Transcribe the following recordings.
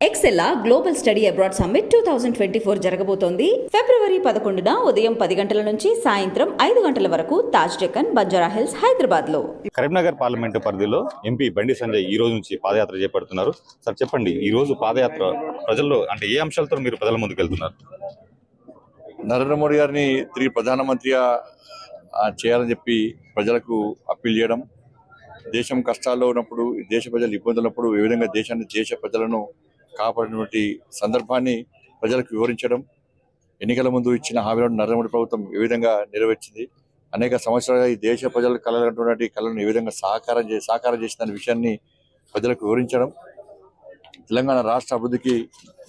ఎక్సెల్లా global study abroad summit 2024 జరగబోతోంది. ఫిబ్రవరి 11న ఉదయం 10 గంటల నుంచి సాయంత్రం 5 గంటల వరకు తాజ్ డెక్కన్, బంజారా హిల్స్, హైదరాబాద్ లో. కరీంనగర్ పార్లమెంటు పరిధిలో ఎంపీ బండి సంజయ్ ఈ రోజు నుంచి పాదయాత్ర చేపడుతున్నారు. సార్ చెప్పండి, ఈ రోజు పాదయాత్ర ప్రజల్లో అంటే ఏ అంశాలతో మీరు ప్రజల ముందుకు వెళ్తున్నారు? నరేంద్ర మోడీ గారిని తిరిగి ప్రధానమంత్రిగా చేయాలని చెప్పి ప్రజలకు అప్పీల్ చేయడం, దేశం కష్టాల్లో ఉన్నప్పుడు, దేశ ప్రజలు ఇబ్బందులు ఉన్నప్పుడు ఏ విధంగా దేశ ప్రజలను కాపాడినటువంటి సందర్భాన్ని ప్రజలకు వివరించడం, ఎన్నికల ముందు ఇచ్చిన హామీలను నరేంద్ర మోడీ ప్రభుత్వం ఏ విధంగా నెరవేర్చింది, అనేక సంవత్సరాలుగా ఈ దేశ ప్రజలకు కలగనటువంటి కళలను ఏ విధంగా సాకారం చేసిన విషయాన్ని ప్రజలకు వివరించడం, తెలంగాణ రాష్ట్ర అభివృద్ధికి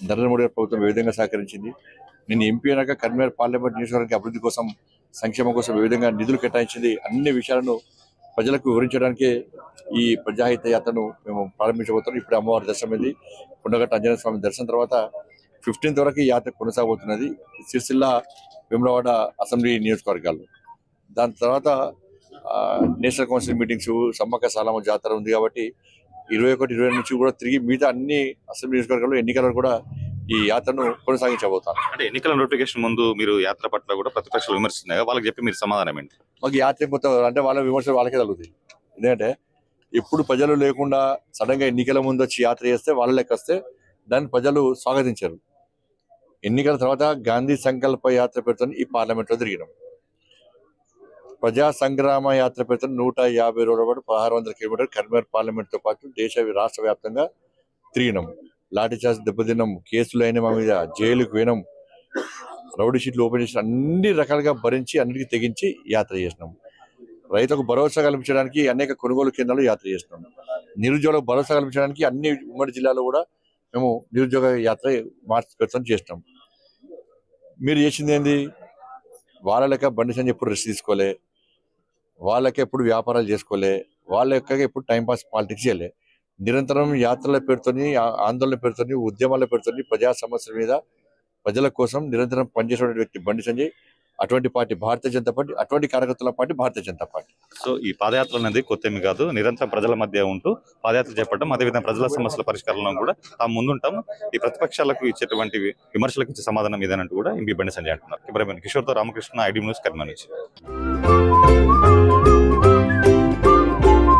నరేంద్ర మోడీ ప్రభుత్వం ఏ విధంగా సహకరించింది, నేను ఎంపీ అయినాక కరీంనగర్ పార్లమెంట్ నియోజకవర్గానికి అభివృద్ధి కోసం, సంక్షేమం కోసం ఏ విధంగా నిధులు కేటాయించింది, అన్ని విషయాలను ప్రజలకు వివరించడానికే ఈ ప్రజాహిత యాత్రను మేము ప్రారంభించబోతున్నాం. ఇప్పుడు అమ్మవారి దర్శనమైంది. కొండగట్ట ఆంజనేయ స్వామి దర్శనం తర్వాత 15th వరకు ఈ యాత్ర కొనసాగబోతున్నది సిరిసిల్ల, వేములవాడ అసెంబ్లీ నియోజకవర్గాల్లో. దాని తర్వాత national council meetings, Sammakka Salamma జాతర ఉంది కాబట్టి 21, 22 నుంచి కూడా తిరిగి మిగతా అన్ని అసెంబ్లీ నియోజకవర్గాల్లో ఎన్నికలను కూడా ఈ యాత్రను కొనసాగించబోతాను. అంటే ఎన్నికల నోటిఫికేషన్ ముందు మీరు యాత్ర పట్ల కూడా ప్రతిపక్షాలు విమర్శిస్తున్నాయి, వాళ్ళకి చెప్పి మీరు సమాధానం ఏంటి? మాకు యాత్ర కొత్త అంటే వాళ్ళ విమర్శలు వాళ్ళకే తగ్గుతాయి. ఎందుకంటే ఎప్పుడు ప్రజలు లేకుండా సడన్ గా ఎన్నికల ముందు వచ్చి యాత్ర చేస్తే వాళ్ళ లెక్క వస్తే దాన్ని ప్రజలు స్వాగతించారు. ఎన్నికల తర్వాత గాంధీ సంకల్ప యాత్ర పేరుతో ఈ పార్లమెంట్ లో తిరిగినాం. ప్రజా సంగ్రామ యాత్ర పేరుతో 150 రోజుల పాటు 1600 కిలోమీటర్లు కరీంనగర్ పార్లమెంట్ తో పాటు రాష్ట్ర వ్యాప్తంగా తిరిగినాం. లాఠీ చార్జ్ దెబ్బతిన్నాం, కేసులు అయినా మా మీద, జైలుకు పోయినాం, రౌడీ షీట్లు ఓపెన్ చేసి అన్ని రకాలుగా భరించి అన్నిటికీ తెగించి యాత్ర చేసినాం. రైతులకు భరోసా కల్పించడానికి అనేక కొనుగోలు కేంద్రాలు యాత్ర చేస్తున్నాం. నిరుద్యోగులకు భరోసా కల్పించడానికి అన్ని ఉమ్మడి జిల్లాలో కూడా మేము నిరుద్యోగ యాత్ర మార్చి పెడతాం చేసినాం. మీరు చేసింది ఏంది? వాళ్ళ లెక్క బండి సంజయ్ ఎప్పుడు రెస్ట్ తీసుకోలే, వాళ్ళకి ఎప్పుడు వ్యాపారాలు చేసుకోలే, వాళ్ళ లెక్కగా ఎప్పుడు టైంపాస్ పాలిటిక్స్ చేయలే. నిరంతరం యాత్రల పేరుతోని, ఆందోళన పేరుతోని, ఉద్యమాల పేరుతోని, ప్రజా సమస్యల మీద ప్రజల కోసం నిరంతరం పనిచేసే వ్యక్తి బండి సంజయ్. అటువంటి పార్టీ భారతీయ జనతా పార్టీ, అటువంటి కార్యకర్తల party Bharatiya Janata party. So ఈ పాదయాత్ర అనేది కొత్తేమి కాదు, నిరంతరం ప్రజల మధ్య ఉంటూ పాదయాత్ర చేపట్టడం, అదేవిధంగా ప్రజల సమస్యల పరిష్కారంలో కూడా తాము ముందుంటాం, ఈ ప్రతిపక్షాలకు ఇచ్చేటువంటి విమర్శలకు ఇచ్చే సమాధానం ఇదేనంటూ కూడా ఎంపీ బండి సంజయ్ అంటున్నారు. కెమెరామెన్ కిషోర్తో రామకృష్ణ, ఐడి న్యూస్, కరీంనగర్ నుంచి.